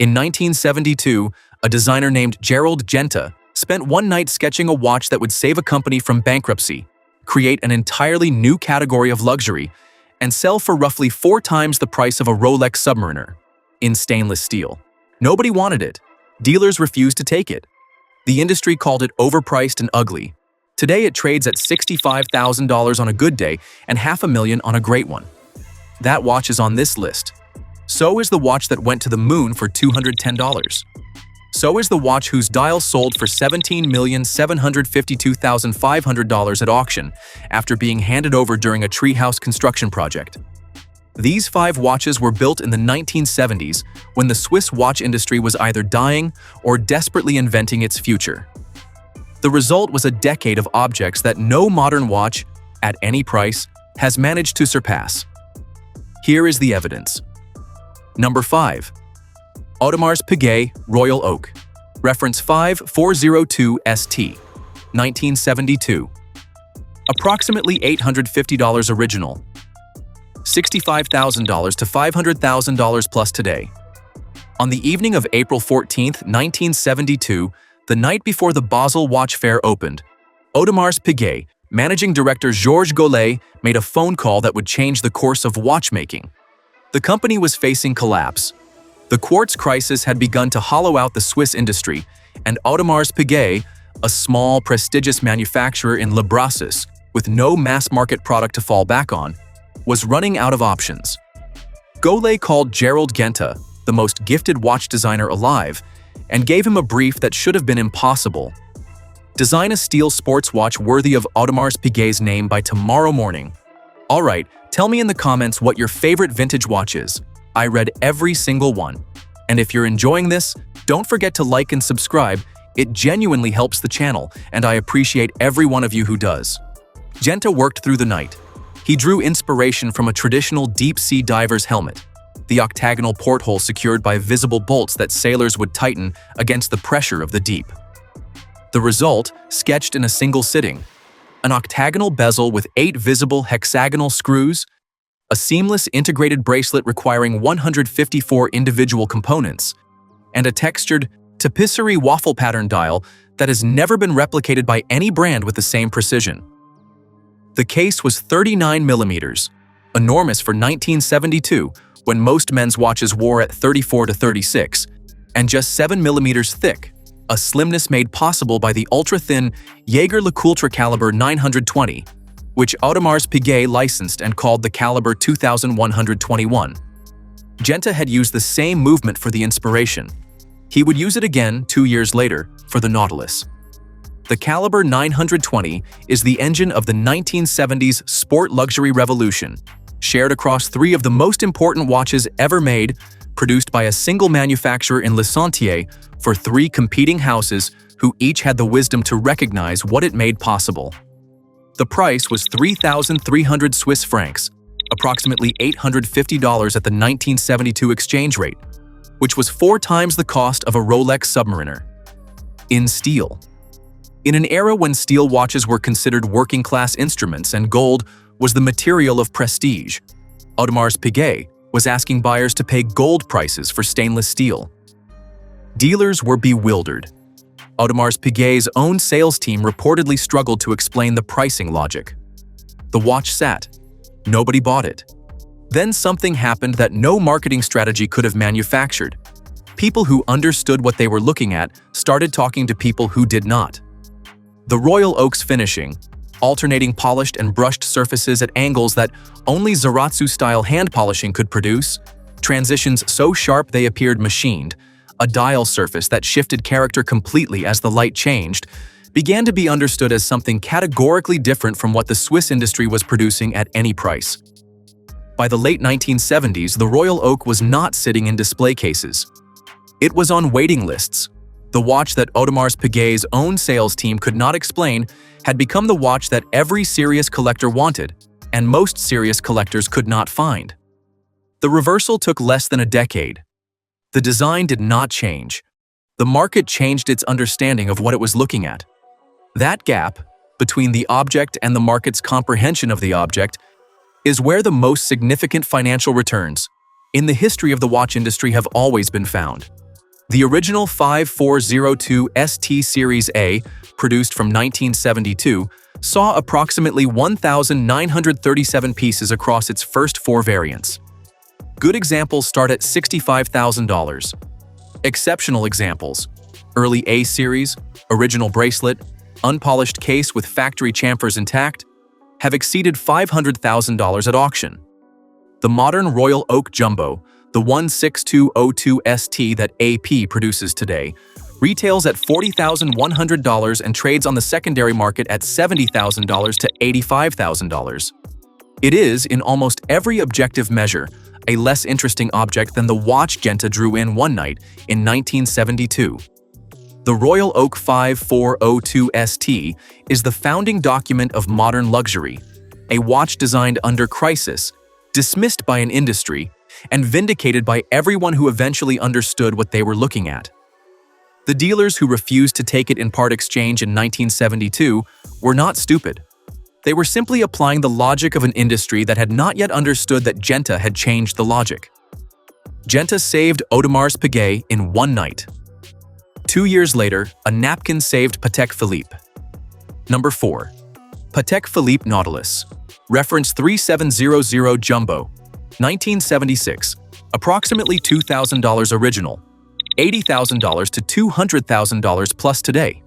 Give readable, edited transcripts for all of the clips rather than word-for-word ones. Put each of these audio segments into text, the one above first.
In 1972, a designer named Gerald Genta spent one night sketching a watch that would save a company from bankruptcy, create an entirely new category of luxury, and sell for roughly 4 times the price of a Rolex Submariner, in stainless steel. Nobody wanted it. Dealers refused to take it. The industry called it overpriced and ugly. Today it trades at $65,000 on a good day and $500,000 on a great one. That watch is on this list. So is the watch that went to the moon for $210. So is the watch whose dial sold for $17,752,500 at auction after being handed over during a treehouse construction project. These 5 watches were built in the 1970s when the Swiss watch industry was either dying or desperately inventing its future. The result was a decade of objects that no modern watch, at any price, has managed to surpass. Here is the evidence. Number 5. Audemars Piguet Royal Oak. Reference 5402ST, 1972. Approximately $850 original. $65,000 to $500,000 plus today. On the evening of April 14, 1972, the night before the Basel Watch Fair opened, Audemars Piguet managing director Georges Gollet made a phone call that would change the course of watchmaking. The company was facing collapse. The quartz crisis had begun to hollow out the Swiss industry, and Audemars Piguet, a small, prestigious manufacturer in Le Brassus with no mass-market product to fall back on, was running out of options. Gollet called Gerald Genta, the most gifted watch designer alive, and gave him a brief that should have been impossible. Design a steel sports watch worthy of Audemars Piguet's name by tomorrow morning. Alright, tell me in the comments what your favorite vintage watch is. I read every single one. And if you're enjoying this, don't forget to like and subscribe. It genuinely helps the channel, and I appreciate every one of you who does. Genta worked through the night. He drew inspiration from a traditional deep-sea diver's helmet, the octagonal porthole secured by visible bolts that sailors would tighten against the pressure of the deep. The result, sketched in a single sitting, an octagonal bezel with 8 visible hexagonal screws, a seamless integrated bracelet requiring 154 individual components, and a textured, tapisserie waffle pattern dial that has never been replicated by any brand with the same precision. The case was 39 millimeters, enormous for 1972 when most men's watches wore at 34 to 36, and just 7 millimeters thick, a slimness made possible by the ultra-thin Jaeger-LeCoultre caliber 920, which Audemars Piguet licensed and called the caliber 2121. Genta had used the same movement for the inspiration. He would use it again 2 years later for the Nautilus. The caliber 920 is the engine of the 1970s sport luxury revolution, shared across 3 of the most important watches ever made, produced by a single manufacturer in Le Sentier for 3 competing houses who each had the wisdom to recognize what it made possible. The price was 3,300 Swiss francs, approximately $850 at the 1972 exchange rate, which was 4 times the cost of a Rolex Submariner. In steel. In an era when steel watches were considered working-class instruments and gold was the material of prestige, Audemars Piguet was asking buyers to pay gold prices for stainless steel. Dealers were bewildered. Audemars Piguet's own sales team reportedly struggled to explain the pricing logic. The watch sat. Nobody bought it. Then something happened that no marketing strategy could have manufactured. People who understood what they were looking at started talking to people who did not. The Royal Oak's finishing, alternating polished and brushed surfaces at angles that only Zaratsu-style hand polishing could produce, transitions so sharp they appeared machined, a dial surface that shifted character completely as the light changed, began to be understood as something categorically different from what the Swiss industry was producing at any price. By the late 1970s, the Royal Oak was not sitting in display cases. It was on waiting lists. The watch that Audemars Piguet's own sales team could not explain had become the watch that every serious collector wanted, and most serious collectors could not find. The reversal took less than a decade. The design did not change. The market changed its understanding of what it was looking at. That gap, between the object and the market's comprehension of the object, is where the most significant financial returns in the history of the watch industry have always been found. The original 5402 ST Series A, produced from 1972, saw approximately 1,937 pieces across its first 4 variants. Good examples start at $65,000. Exceptional examples: early A series, original bracelet, unpolished case with factory chamfers intact, have exceeded $500,000 at auction. The modern Royal Oak Jumbo, the 16202 ST that AP produces today, retails at $40,100 and trades on the secondary market at $70,000 to $85,000. It is, in almost every objective measure, a less interesting object than the watch Genta drew in one night in 1972. The Royal Oak 5402 ST is the founding document of modern luxury, a watch designed under crisis, dismissed by an industry, and vindicated by everyone who eventually understood what they were looking at. The dealers who refused to take it in part exchange in 1972 were not stupid. They were simply applying the logic of an industry that had not yet understood that Genta had changed the logic. Genta saved Audemars Piguet in one night. 2 years later, a napkin saved Patek Philippe. Number 4. Patek Philippe Nautilus. Reference 3700 Jumbo. 1976. Approximately $2,000 original. $80,000 to $200,000 plus today.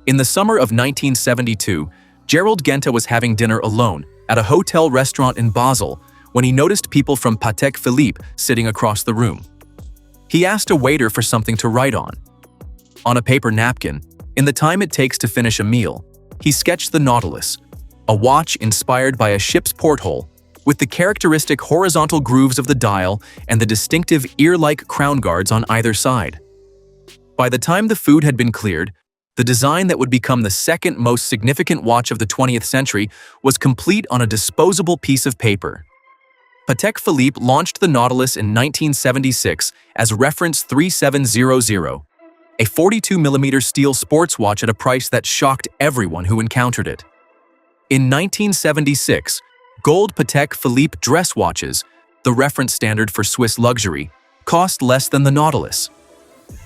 In the summer of 1972, Gerald Genta was having dinner alone at a hotel restaurant in Basel when he noticed people from Patek Philippe sitting across the room. He asked a waiter for something to write on. On a paper napkin, in the time it takes to finish a meal, he sketched the Nautilus, a watch inspired by a ship's porthole, with the characteristic horizontal grooves of the dial and the distinctive ear-like crown guards on either side. By the time the food had been cleared, the design that would become the second most significant watch of the 20th century was complete on a disposable piece of paper. Patek Philippe launched the Nautilus in 1976 as reference 3700, a 42mm steel sports watch at a price that shocked everyone who encountered it. In 1976, gold Patek Philippe dress watches, the reference standard for Swiss luxury, cost less than the Nautilus.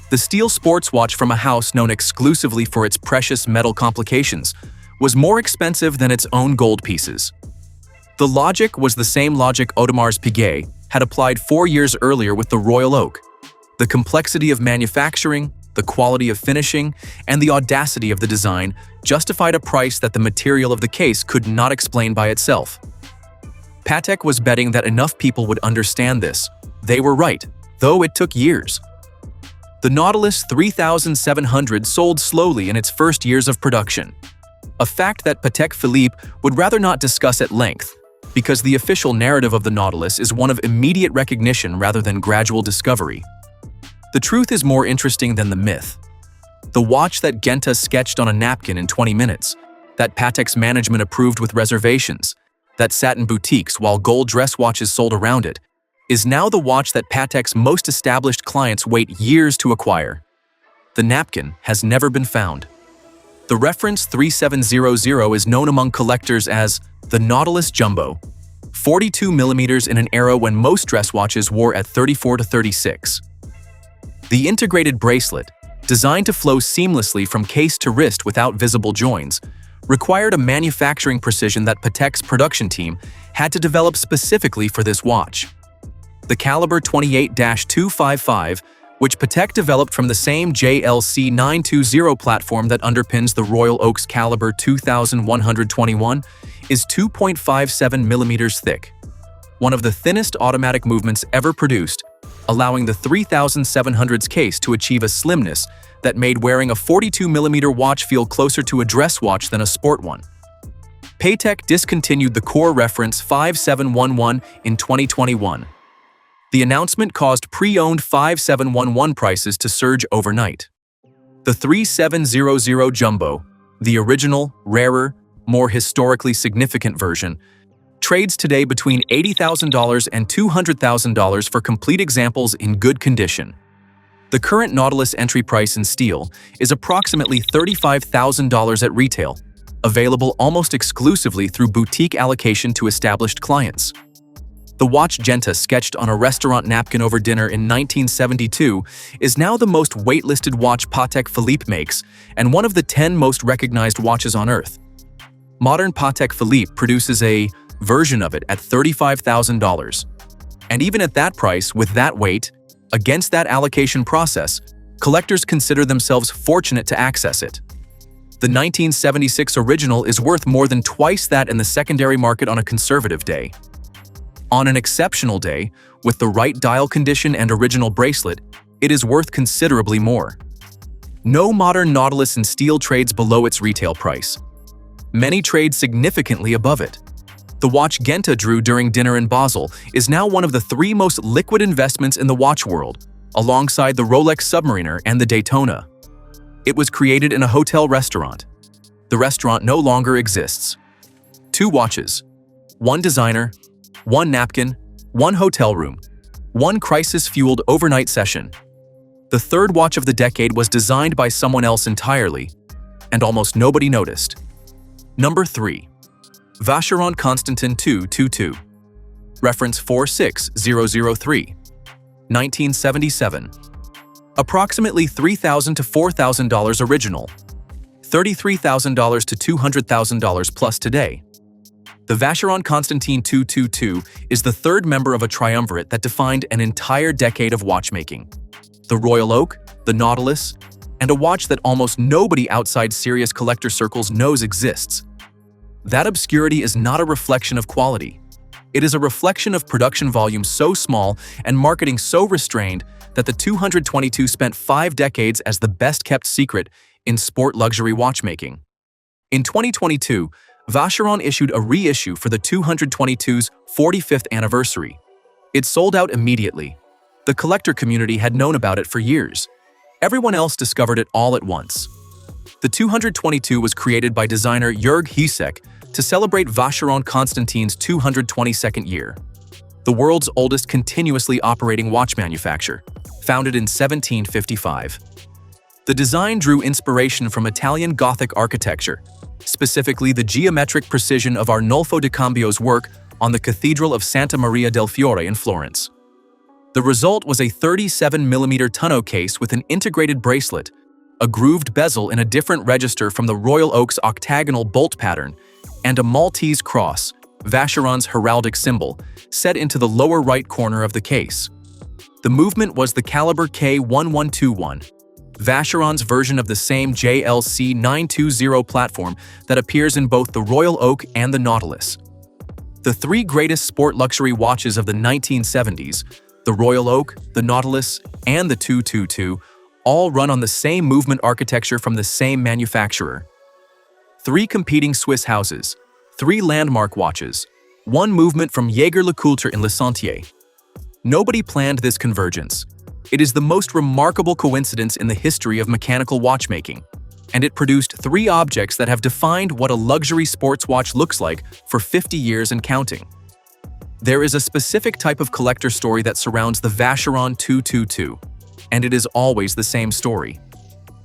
The steel sports watch from a house known exclusively for its precious metal complications was more expensive than its own gold pieces. The logic was the same logic Audemars Piguet had applied 4 years earlier with the Royal Oak. The complexity of manufacturing, the quality of finishing, and the audacity of the design justified a price that the material of the case could not explain by itself. Patek was betting that enough people would understand this. They were right, though it took years. The Nautilus 3700 sold slowly in its first years of production, a fact that Patek Philippe would rather not discuss at length, because the official narrative of the Nautilus is one of immediate recognition rather than gradual discovery. The truth is more interesting than the myth. The watch that Genta sketched on a napkin in 20 minutes, that Patek's management approved with reservations, that sat in boutiques while gold dress watches sold around it, is now the watch that Patek's most established clients wait years to acquire. The napkin has never been found. The reference 3700 is known among collectors as the Nautilus Jumbo, 42mm in an era when most dress watches wore at 34 to 36. The integrated bracelet, designed to flow seamlessly from case to wrist without visible joins, required a manufacturing precision that Patek's production team had to develop specifically for this watch. The caliber 28-255, which Patek developed from the same JLC 920 platform that underpins the Royal Oak's caliber 2121, is 2.57mm thick, one of the thinnest automatic movements ever produced, allowing the 3700's case to achieve a slimness that made wearing a 42mm watch feel closer to a dress watch than a sport one. Patek discontinued the core reference 5711 in 2021. The announcement caused pre-owned 5711 prices to surge overnight. The 3700 Jumbo, the original, rarer, more historically significant version, trades today between $80,000 and $200,000 for complete examples in good condition. The current Nautilus entry price in steel is approximately $35,000 at retail, available almost exclusively through boutique allocation to established clients. The watch Genta, sketched on a restaurant napkin over dinner in 1972, is now the most waitlisted watch Patek Philippe makes and one of the 10 most recognized watches on Earth. Modern Patek Philippe produces a version of it at $35,000. And even at that price, with that weight, against that allocation process, collectors consider themselves fortunate to access it. The 1976 original is worth more than twice that in the secondary market on a conservative day. On an exceptional day, with the right dial condition and original bracelet, it is worth considerably more. No modern Nautilus in steel trades below its retail price. Many trade significantly above it. The watch Genta drew during dinner in Basel is now one of the 3 most liquid investments in the watch world, alongside the Rolex Submariner and the Daytona. It was created in a hotel restaurant. The restaurant no longer exists. 2 watches, 1 designer, 1 napkin, 1 hotel room, 1 crisis-fueled overnight session. The 3rd watch of the decade was designed by someone else entirely, and almost nobody noticed. Number 3. Vacheron Constantin 222. Reference 46003. 1977. Approximately $3,000 to $4,000 original. $33,000 to $200,000 plus today. The Vacheron Constantin 222 is the 3rd member of a triumvirate that defined an entire decade of watchmaking. The Royal Oak, the Nautilus, and a watch that almost nobody outside serious collector circles knows exists. That obscurity is not a reflection of quality. It is a reflection of production volume so small and marketing so restrained that the 222 spent 5 decades as the best-kept secret in sport luxury watchmaking. In 2022, Vacheron issued a reissue for the 222's 45th anniversary. It sold out immediately. The collector community had known about it for years. Everyone else discovered it all at once. The 222 was created by designer Jurg Hisek to celebrate Vacheron Constantin's 222nd year. The world's oldest continuously operating watch manufacturer, founded in 1755. The design drew inspiration from Italian Gothic architecture, specifically the geometric precision of Arnolfo di Cambio's work on the Cathedral of Santa Maria del Fiore in Florence. The result was a 37mm tonneau case with an integrated bracelet, a grooved bezel in a different register from the Royal Oak's octagonal bolt pattern, and a Maltese cross, Vacheron's heraldic symbol, set into the lower right corner of the case. The movement was the caliber K1121, Vacheron's version of the same JLC 920 platform that appears in both the Royal Oak and the Nautilus. The 3 greatest sport luxury watches of the 1970s, the Royal Oak, the Nautilus, and the 222, all run on the same movement architecture from the same manufacturer. 3 competing Swiss houses, 3 landmark watches, 1 movement from Jaeger-LeCoultre in Le Sentier. Nobody planned this convergence. It is the most remarkable coincidence in the history of mechanical watchmaking, and it produced 3 objects that have defined what a luxury sports watch looks like for 50 years and counting. There is a specific type of collector story that surrounds the Vacheron 222, and it is always the same story.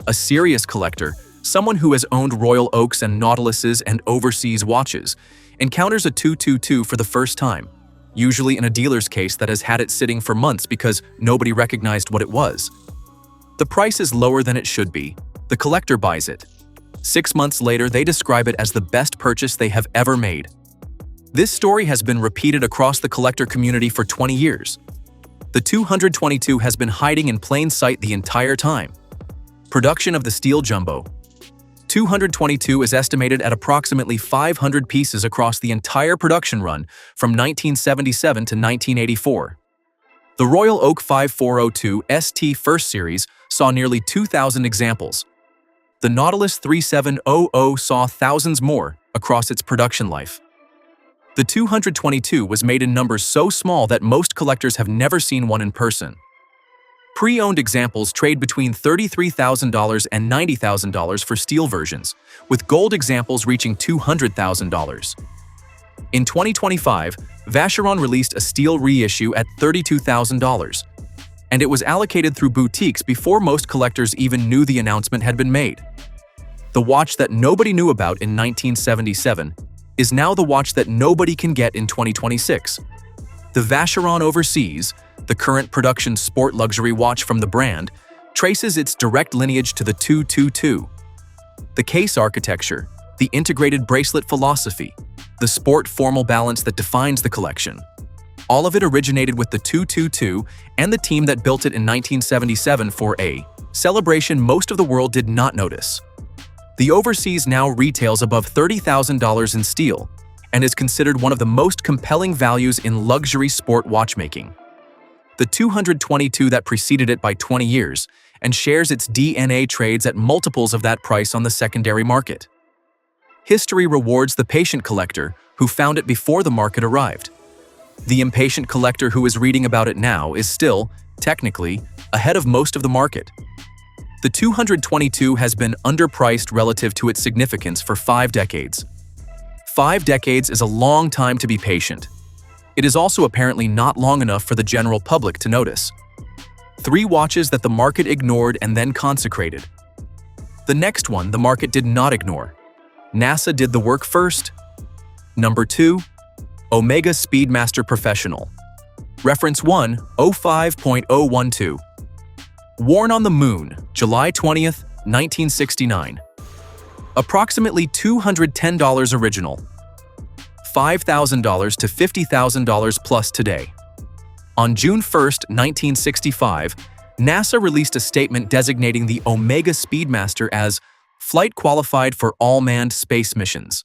A serious collector, someone who has owned Royal Oaks and Nautiluses and overseas watches, encounters a 222 for the first time, usually in a dealer's case that has had it sitting for months because nobody recognized what it was. The price is lower than it should be. The collector buys it. 6 months later, they describe it as the best purchase they have ever made. This story has been repeated across the collector community for 20 years. The 222 has been hiding in plain sight the entire time. Production of the steel jumbo. 222 is estimated at approximately 500 pieces across the entire production run from 1977 to 1984. The Royal Oak 5402 ST First Series saw nearly 2,000 examples. The Nautilus 3700 saw thousands more across its production life. The 222 was made in numbers so small that most collectors have never seen one in person. Pre-owned examples trade between $33,000 and $90,000 for steel versions, with gold examples reaching $200,000. In 2025, Vacheron released a steel reissue at $32,000, and it was allocated through boutiques before most collectors even knew the announcement had been made. The watch that nobody knew about in 1977 is now the watch that nobody can get in 2026. The Vacheron Overseas, the current production sport luxury watch from the brand, traces its direct lineage to the 222. The case architecture, the integrated bracelet philosophy, the sport formal balance that defines the collection. All of it originated with the 222 and the team that built it in 1977 for a celebration most of the world did not notice. The Overseas now retails above $30,000 in steel and is considered one of the most compelling values in luxury sport watchmaking. The 222 that preceded it by 20 years and shares its DNA trades at multiples of that price on the secondary market. History rewards the patient collector who found it before the market arrived. The impatient collector who is reading about it now is still, technically, ahead of most of the market. The 222 has been underpriced relative to its significance for 5 decades. 5 decades is a long time to be patient. It is also apparently not long enough for the general public to notice. 3 watches that the market ignored and then consecrated. The next one the market did not ignore. NASA did the work first. Number 2. Omega Speedmaster Professional. Reference 1:05.012. Worn on the Moon, July 20th, 1969. Approximately $210 original. $5,000 to $50,000 plus today. On June 1st, 1965, NASA released a statement designating the Omega Speedmaster as flight qualified for all manned space missions.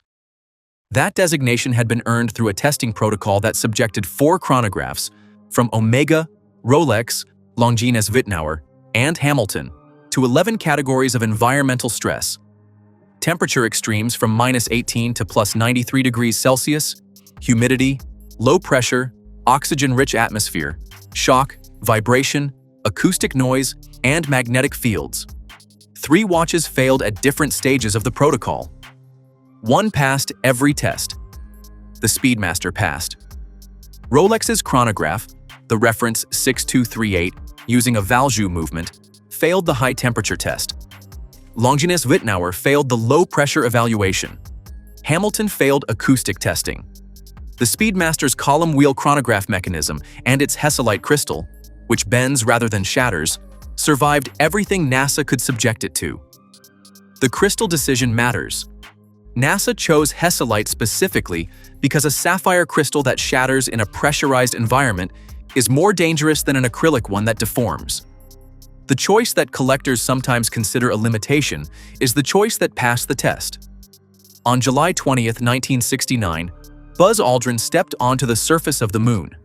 That designation had been earned through a testing protocol that subjected 4 chronographs from Omega, Rolex, Longines Wittnauer, and Hamilton to 11 categories of environmental stress. Temperature extremes from -18 to +93 degrees Celsius, humidity, low pressure, oxygen-rich atmosphere, shock, vibration, acoustic noise, and magnetic fields. 3 watches failed at different stages of the protocol. 1 passed every test. The Speedmaster passed. Rolex's chronograph, the reference 6238, using a Valjoux movement, failed the high-temperature test. Longines Wittnauer failed the low-pressure evaluation. Hamilton failed acoustic testing. The Speedmaster's column wheel chronograph mechanism and its Hesselite crystal, which bends rather than shatters, survived everything NASA could subject it to. The crystal decision matters. NASA chose Hesselite specifically because a sapphire crystal that shatters in a pressurized environment is more dangerous than an acrylic one that deforms. The choice that collectors sometimes consider a limitation is the choice that passed the test. On July 20th, 1969, Buzz Aldrin stepped onto the surface of the Moon.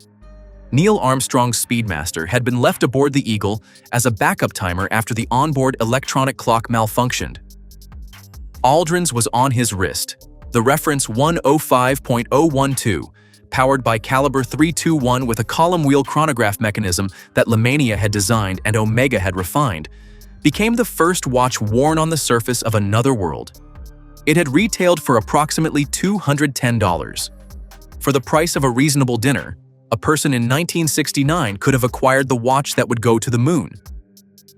Neil Armstrong's Speedmaster had been left aboard the Eagle as a backup timer after the onboard electronic clock malfunctioned. Aldrin's was on his wrist, the reference 105.012, powered by caliber 321 with a column wheel chronograph mechanism that Lemania had designed and Omega had refined, became the first watch worn on the surface of another world. It had retailed for approximately $210. For the price of a reasonable dinner, a person in 1969 could have acquired the watch that would go to the moon.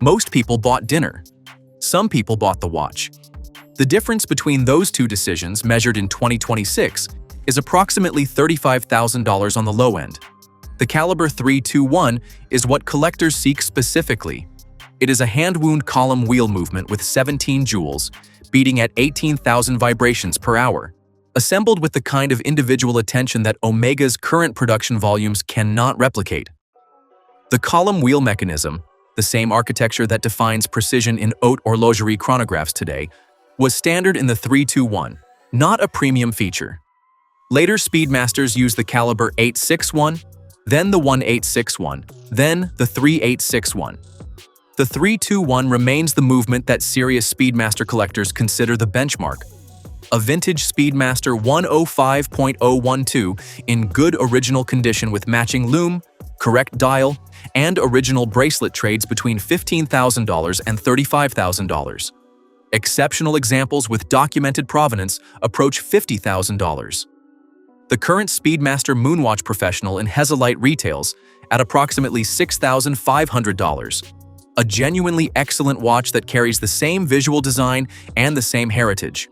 Most people bought dinner. Some people bought the watch. The difference between those 2 decisions, measured in 2026, is approximately $35,000 on the low end. The caliber 321 is what collectors seek specifically. It is a hand-wound column wheel movement with 17 jewels, beating at 18,000 vibrations per hour, assembled with the kind of individual attention that Omega's current production volumes cannot replicate. The column wheel mechanism, the same architecture that defines precision in haute horlogerie chronographs today, was standard in the 321, not a premium feature. Later Speedmasters used the caliber 861, then the 1861, then the 3861. The 321 remains the movement that serious Speedmaster collectors consider the benchmark. A vintage Speedmaster 105.012 in good original condition with matching lume, correct dial, and original bracelet trades between $15,000 and $35,000. Exceptional examples with documented provenance approach $50,000. The current Speedmaster Moonwatch Professional in Hesselite retails at approximately $6,500. A genuinely excellent watch that carries the same visual design and the same heritage.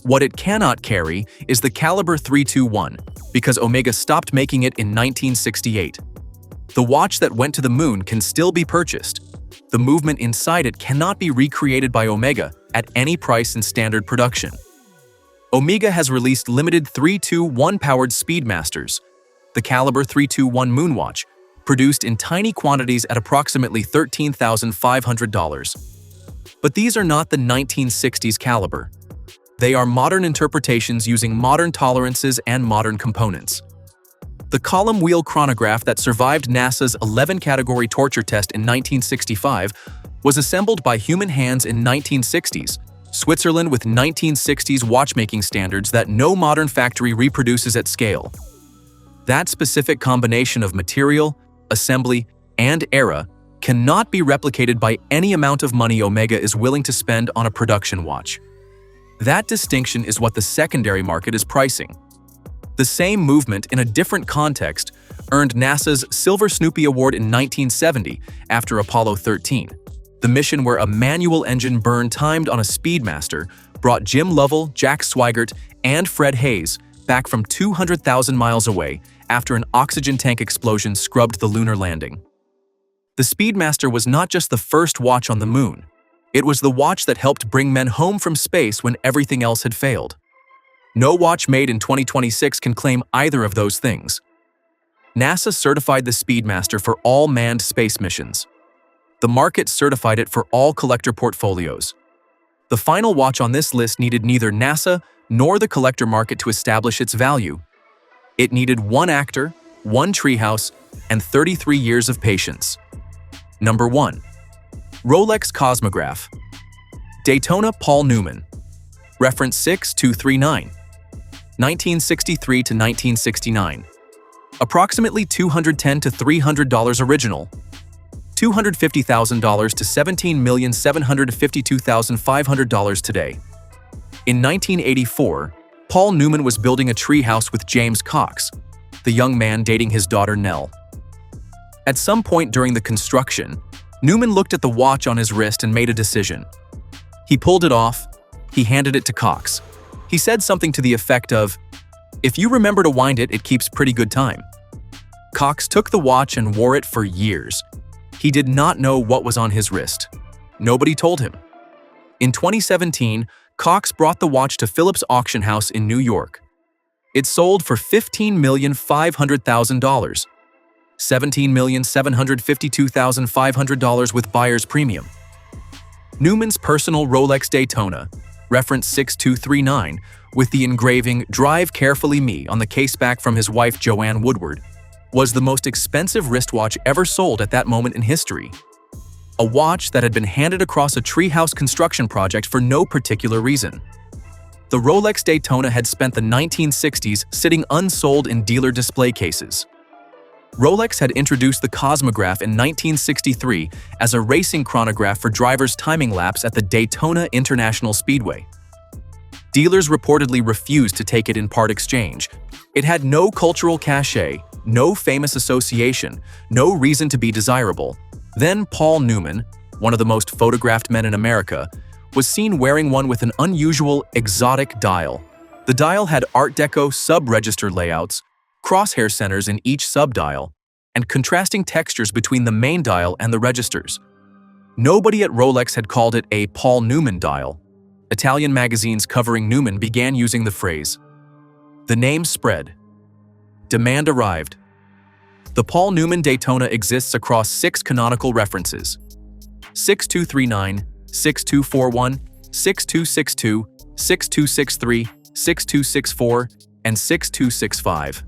What it cannot carry is the caliber 321, because Omega stopped making it in 1968. The watch that went to the moon can still be purchased. The movement inside it cannot be recreated by Omega at any price in standard production. Omega has released limited 321-powered Speedmasters, the caliber 321 moonwatch, produced in tiny quantities at approximately $13,500. But these are not the 1960s caliber. They are modern interpretations using modern tolerances and modern components. The column wheel chronograph that survived NASA's 11-category torture test in 1965 was assembled by human hands in 1960s, Switzerland, with 1960s watchmaking standards that no modern factory reproduces at scale. That specific combination of material, assembly, and era cannot be replicated by any amount of money Omega is willing to spend on a production watch. That distinction is what the secondary market is pricing. The same movement in a different context earned NASA's Silver Snoopy Award in 1970 after Apollo 13, the mission where a manual engine burn timed on a Speedmaster brought Jim Lovell, Jack Swigert, and Fred Hayes back from 200,000 miles away after an oxygen tank explosion scrubbed the lunar landing. The Speedmaster was not just the first watch on the moon. It was the watch that helped bring men home from space when everything else had failed. No watch made in 2026 can claim either of those things. NASA certified the Speedmaster for all manned space missions. The market certified it for all collector portfolios. The final watch on this list needed neither NASA nor the collector market to establish its value. It needed one actor, one treehouse, and 33 years of patience. Number 1. Rolex Cosmograph. Daytona Paul Newman. Reference 6239. 1963 to 1969. Approximately $210 to $300 original. $250,000 to $17,752,500 today. In 1984, Paul Newman was building a treehouse with James Cox, the young man dating his daughter Nell. At some point during the construction, Newman looked at the watch on his wrist and made a decision. He pulled it off. He handed it to Cox. He said something to the effect of, "If you remember to wind it, it keeps pretty good time." Cox took the watch and wore it for years. He did not know what was on his wrist. Nobody told him. In 2017, Cox brought the watch to Philippe's auction house in New York. It sold for $15,500,000. $17,752,500 with buyer's premium. Newman's personal Rolex Daytona, reference 6239, with the engraving "Drive Carefully Me" on the caseback from his wife Joanne Woodward, was the most expensive wristwatch ever sold at that moment in history. A watch that had been handed across a treehouse construction project for no particular reason. The Rolex Daytona had spent the 1960s sitting unsold in dealer display cases. Rolex had introduced the Cosmograph in 1963 as a racing chronograph for drivers' timing laps at the Daytona International Speedway. Dealers reportedly refused to take it in part exchange. It had no cultural cachet, no famous association, no reason to be desirable. Then Paul Newman, one of the most photographed men in America, was seen wearing one with an unusual, exotic dial. The dial had Art Deco sub-register layouts, crosshair centers in each sub-dial, and contrasting textures between the main dial and the registers. Nobody at Rolex had called it a Paul Newman dial. Italian magazines covering Newman began using the phrase. The name spread. Demand arrived. The Paul Newman Daytona exists across 6 canonical references: 6239, 6241, 6262, 6263, 6264, and 6265.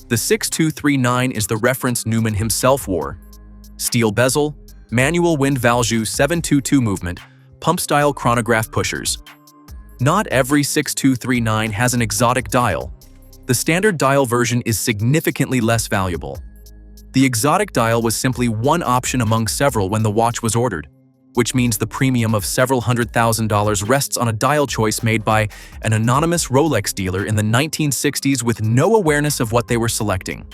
The 6239 is the reference Newman himself wore. Steel bezel, manual wind value 722 movement, pump-style chronograph pushers. Not every 6239 has an exotic dial. The standard dial version is significantly less valuable. The exotic dial was simply one option among several when the watch was ordered, which means the premium of several $100,000 rests on a dial choice made by an anonymous Rolex dealer in the 1960s with no awareness of what they were selecting.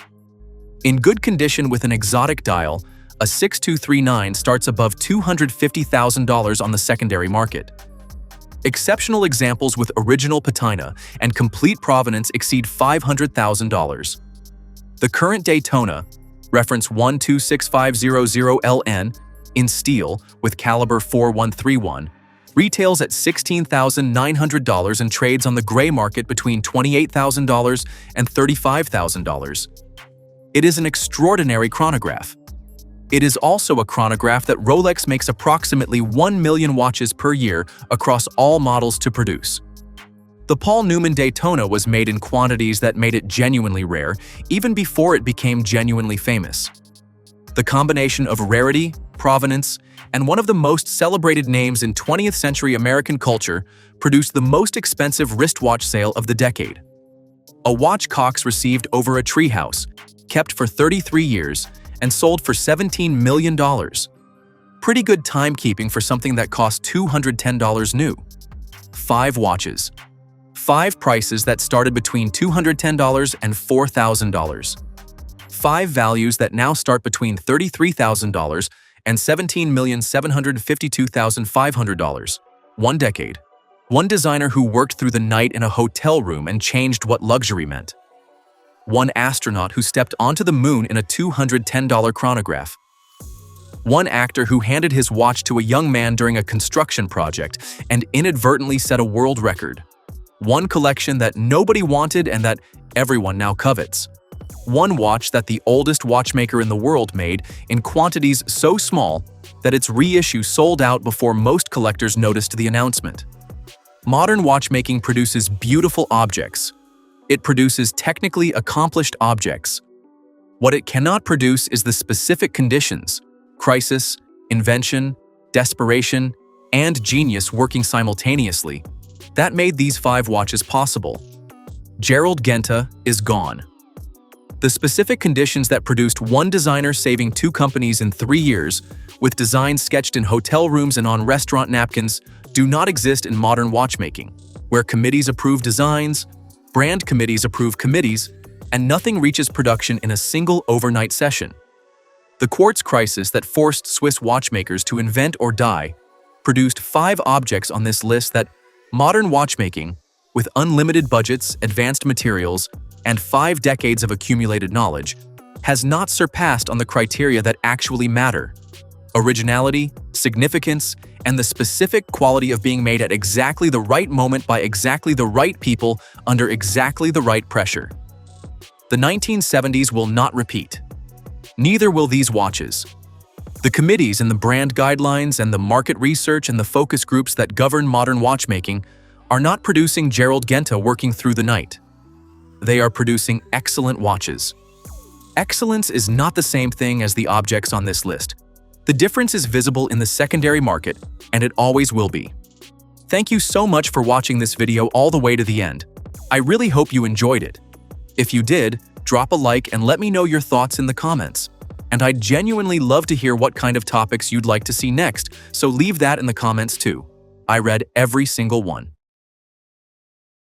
In good condition with an exotic dial, a 6239 starts above $250,000 on the secondary market. Exceptional examples with original patina and complete provenance exceed $500,000. The current Daytona, reference 126500LN, in steel with caliber 4131, retails at $16,900 and trades on the gray market between $28,000 and $35,000. It is an extraordinary chronograph. It is also a chronograph that Rolex makes approximately 1 million watches per year across all models to produce. The Paul Newman Daytona was made in quantities that made it genuinely rare, even before it became genuinely famous. The combination of rarity, provenance, and one of the most celebrated names in 20th century American culture produced the most expensive wristwatch sale of the decade. A watch Cox received over a treehouse, kept for 33 years, and sold for $17 million. Pretty good timekeeping for something that cost $210 new. 5 watches. 5 prices that started between $210 and $4,000. 5 values that now start between $33,000 and $17,752,500. 1 decade. 1 designer who worked through the night in a hotel room and changed what luxury meant. 1 astronaut who stepped onto the moon in a $210 chronograph. 1 actor who handed his watch to a young man during a construction project and inadvertently set a world record. 1 collection that nobody wanted and that everyone now covets. 1 watch that the oldest watchmaker in the world made in quantities so small that its reissue sold out before most collectors noticed the announcement. Modern watchmaking produces beautiful objects. It produces technically accomplished objects. What it cannot produce is the specific conditions, crisis, invention, desperation, and genius working simultaneously, that made these 5 watches possible. Gerald Genta is gone. The specific conditions that produced 1 designer saving 2 companies in 3 years, with designs sketched in hotel rooms and on restaurant napkins, do not exist in modern watchmaking, where committees approve designs, brand committees approve committees, and nothing reaches production in a single overnight session. The quartz crisis that forced Swiss watchmakers to invent or die produced 5 objects on this list that modern watchmaking, with unlimited budgets, advanced materials, and 5 decades of accumulated knowledge, has not surpassed on the criteria that actually matter: originality, significance, and the specific quality of being made at exactly the right moment by exactly the right people under exactly the right pressure. The 1970s will not repeat. Neither will these watches. The committees and the brand guidelines and the market research and the focus groups that govern modern watchmaking are not producing Gerald Genta working through the night. They are producing excellent watches. Excellence is not the same thing as the objects on this list. The difference is visible in the secondary market, and it always will be. Thank you so much for watching this video all the way to the end. I really hope you enjoyed it. If you did, drop a like and let me know your thoughts in the comments. And I'd genuinely love to hear what kind of topics you'd like to see next, so leave that in the comments too. I read every single one.